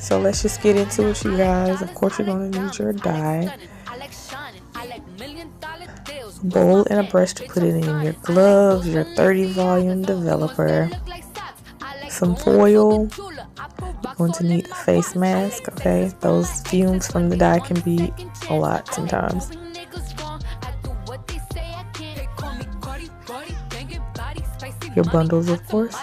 So let's just get into it, you guys. Of course, you're going to need your dye, a bowl, and a brush to put it in, your gloves, your 30 volume developer, some foil. You're going to need a face mask, okay? Those fumes from the dye can be a lot sometimes. Your bundles, of course.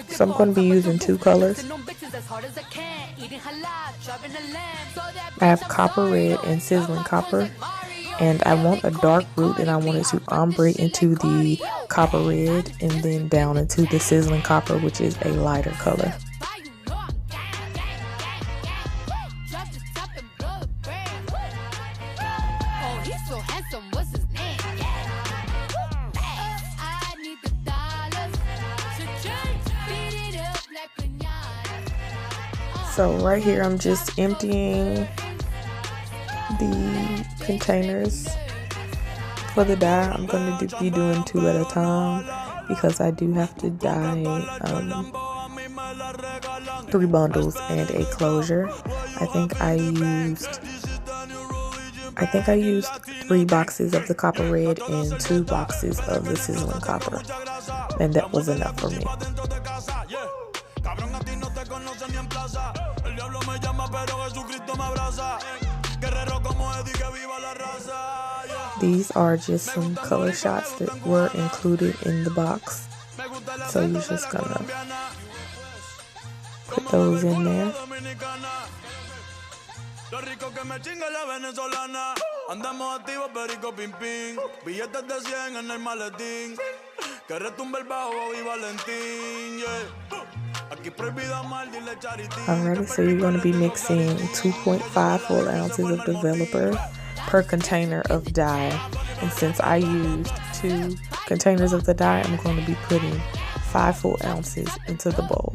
So I'm going to be using 2 colors. I have copper red and sizzling copper, and I want a dark root, and I want it to ombre into the copper red and then down into the sizzling copper, which is a lighter color. So right here, I'm just emptying the containers for the dye. I'm going to be doing 2 at a time because I do have to dye 3 bundles and a closure. I think I used 3 boxes of the copper red and 2 boxes of the sizzling copper, and that was enough for me. These are just some color shots that were included in the box, so you're just gonna put those in there. Alrighty, so you're going to be mixing 2.5 full ounces of developer per container of dye. And since I used 2 containers of the dye, I'm going to be putting 5 full ounces into the bowl.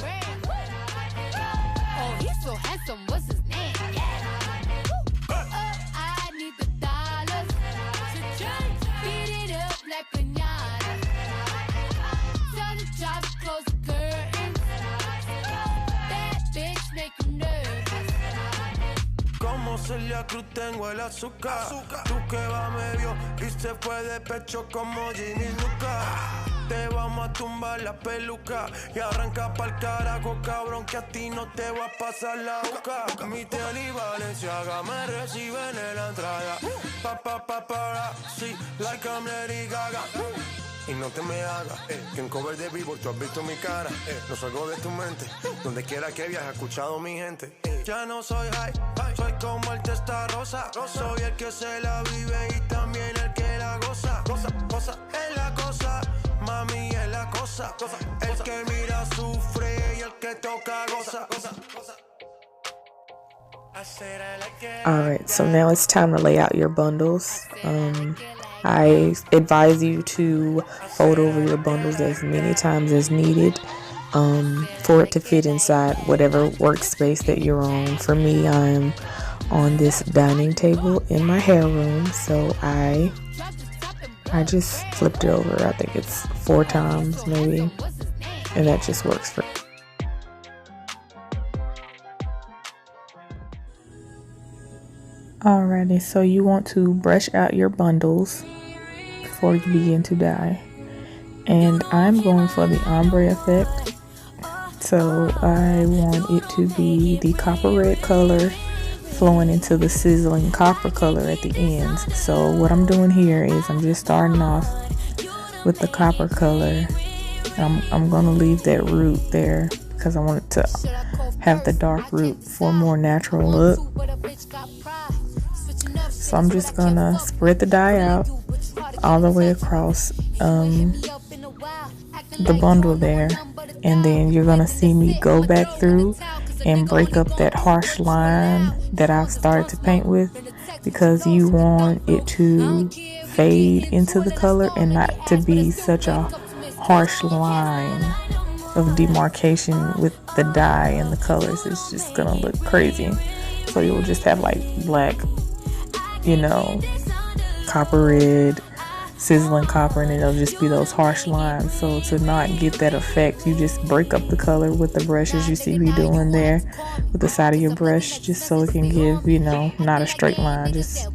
La cruz tengo el azúcar. Tú que va medio y se fue de pecho como Ginny Luca. Te vamos a tumbar la peluca y arranca pa'l carajo, cabrón, que a ti no te va a pasar la boca. Mi tele y Valenciaga me reciben en la entrada. Para, sí, like I'm Lady Gaga. Y no te me hagas, que en cover de vivo tú has visto mi cara. No salgo de tu mente, donde quiera que viajes, he escuchado mi gente. Ya no soy high, soy como el testa rosa. Soy el que se la vive y también el que la goza. Cosa, es la cosa, mami es la cosa. El que mira sufre y el que toca goza. Alright, so now it's time to lay out your bundles. I advise you to fold over your bundles as many times as needed for it to fit inside whatever workspace that you're on. For me, I'm on this dining table in my hair room, so I just flipped it over. I think it's 4 times maybe, and that just works for me. Alrighty, so you want to brush out your bundles before you begin to dye. And I'm going for the ombre effect. So I want it to be the copper red color flowing into the sizzling copper color at the ends. So what I'm doing here is I'm just starting off with the copper color. I'm going to leave that root there because I want it to have the dark root for a more natural look. So I'm just gonna spread the dye out all the way across the bundle there, and then you're gonna see me go back through and break up that harsh line that I've started to paint with, because you want it to fade into the color and not to be such a harsh line of demarcation with the dye and the colors. It's just gonna look crazy. So you'll just have like black, you know, copper red, sizzling copper, and it'll just be those harsh lines. So to not get that effect, you just break up the color with the brushes you see me doing there with the side of your brush, just so it can give, you know, not a straight line, just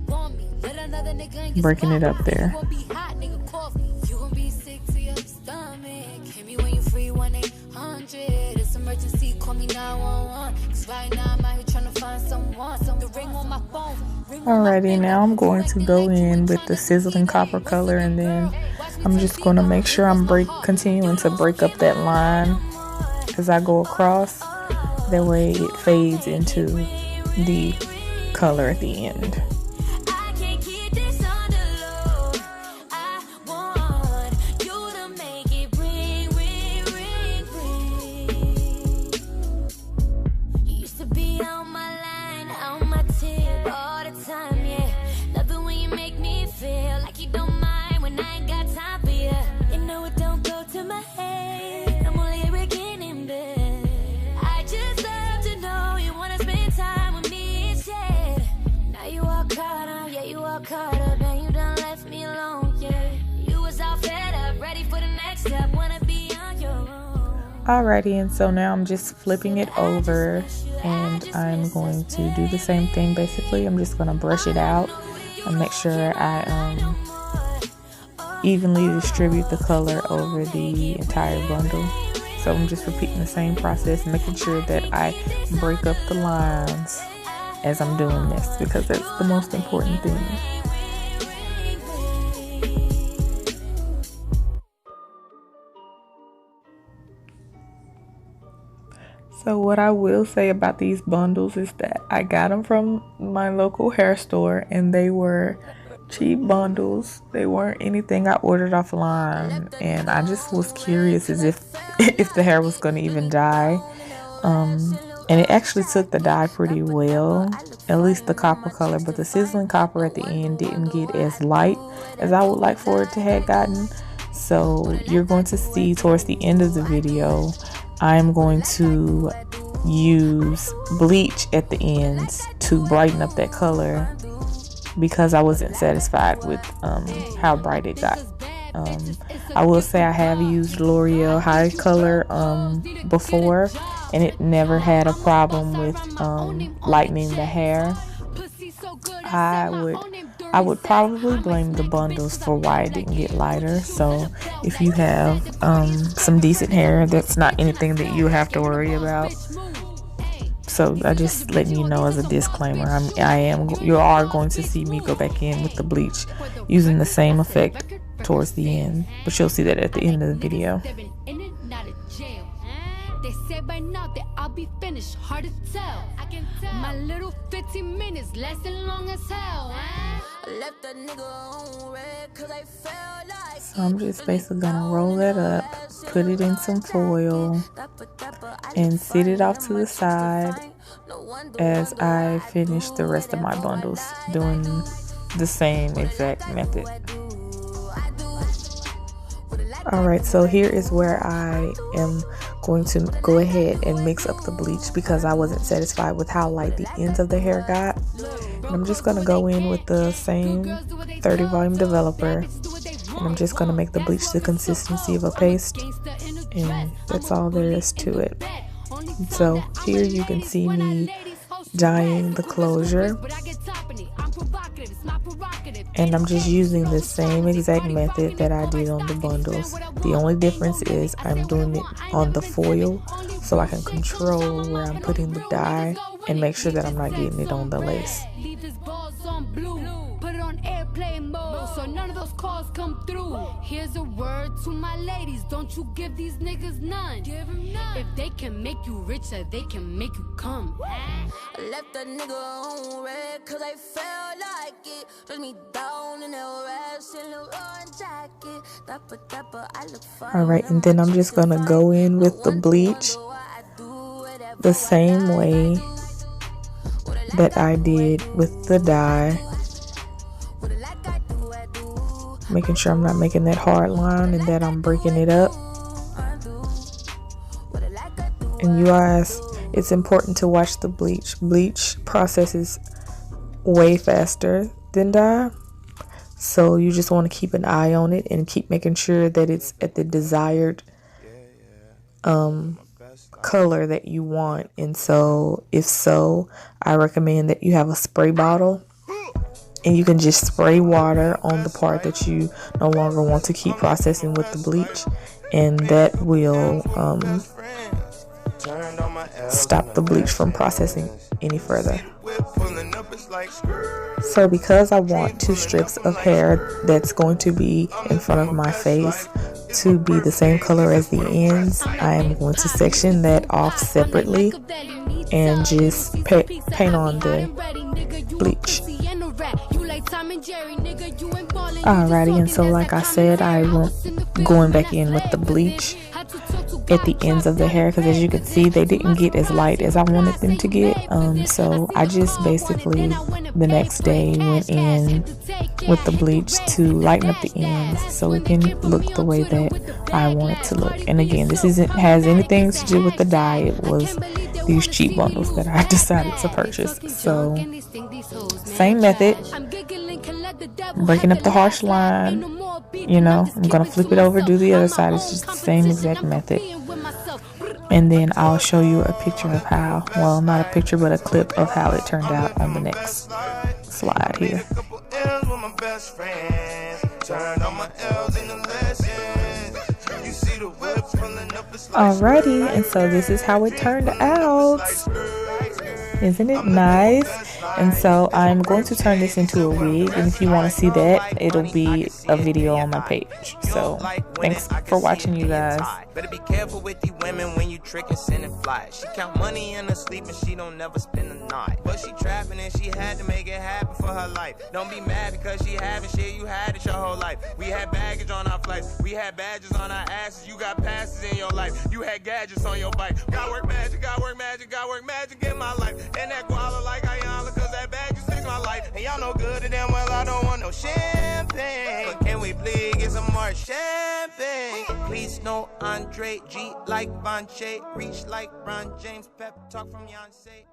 breaking it up there. Alrighty, now I'm going to go in with the sizzling copper color, and then I'm just going to make sure I'm continuing to break up that line as I go across. That way it fades into the color at the end. Alrighty, and so now I'm just flipping it over, and I'm going to do the same thing. Basically, I'm just going to brush it out and make sure I evenly distribute the color over the entire bundle. So I'm just repeating the same process, making sure that I break up the lines as I'm doing this, because that's the most important thing. So what I will say about these bundles is that I got them from my local hair store, and they were cheap bundles. They weren't anything I ordered offline, and I just was curious as if the hair was going to even dye. And it actually took the dye pretty well, at least the copper color, but the sizzling copper at the end didn't get as light as I would like for it to have gotten. So you're going to see towards the end of the video, I'm going to use bleach at the ends to brighten up that color, because I wasn't satisfied with how bright it got. I will say I have used Loreal HiColor before, and it never had a problem with lightening the hair. I would probably blame the bundles for why it didn't get lighter. So if you have some decent hair, that's not anything that you have to worry about. So I just letting you know as a disclaimer, you are going to see me go back in with the bleach using the same effect towards the end, but you'll see that at the end of the video. They say by now that I'll be finished, hard to tell. I can tell. My little 15 minutes lasting long as hell. Left that nigga on red cause I felt like. So I'm just basically gonna roll that up, put it in some foil, and sit it off to the side as I finish the rest of my bundles, doing the same exact method. Alright, so here is where I am going to go ahead and mix up the bleach, because I wasn't satisfied with how light the ends of the hair got. And I'm just going to go in with the same 30 volume developer, and I'm just going to make the bleach the consistency of a paste, and that's all there is to it. So here you can see me dyeing the closure, and I'm just using the same exact method that I did on the bundles. The only difference is I'm doing it on the foil, so I can control where I'm putting the dye and make sure that I'm not getting it on the lace. So none of those calls come through. Here's a word to my ladies, don't you give these niggas none. If they can make you richer, they can make you come. I left that nigga on red cause I felt like it. Dress me down in that red silhouette jacket. I look fine. Alright, and then I'm just gonna go in with the bleach the same way that I did with the dye, making sure I'm not making that hard line and that I'm breaking it up. And you guys, it's important to watch the bleach. Bleach processes way faster than dye, So you just want to keep an eye on it and keep making sure that it's at the desired color that you want. And so if so, I recommend that you have a spray bottle and you can just spray water on the part that you no longer want to keep processing with the bleach, and that will stop the bleach from processing any further. So because I want 2 strips of hair that's going to be in front of my face to be the same color as the ends, I am going to section that off separately and just paint on the bleach. Alrighty, and so like I said, I went going back in with the bleach at the ends of the hair, because as you can see, they didn't get as light as I wanted them to get. So I just basically the next day went in with the bleach to lighten up the ends so it can look the way that I want it to look. And again, this isn't has anything to do with the dye. It was these cheap bundles that I decided to purchase. So same method, breaking up the harsh line. You know, I'm gonna flip it over, do the other side. It's just the same exact method. And then I'll show you a picture of how, well, not a picture, but a clip of how it turned out on the next slide here. Alrighty, and so this is how it turned out. Isn't it nice? And so I'm going to turn this into a wig, and if you want to see that, it'll be a video on my page. So thanks for watching, you guys. Better be careful with these women when you trick and send and fly. She count money in her sleep and she don't never spend a night. But she trapping and she had to make it happen for her life. Don't be mad because she having shit, you had it your whole life. We had baggage on our flights, we had badges on our asses. You got passes in your life, you had gadgets on your bike. Got work magic, got work magic, got work magic in my life. And that guala like Ayala, cause that bag just fixed my life. And y'all know good and damn well I don't want no champagne. But can we please get some more champagne? Please no Andre, G like Bonche, reach like Ron James, pep talk from Beyonce.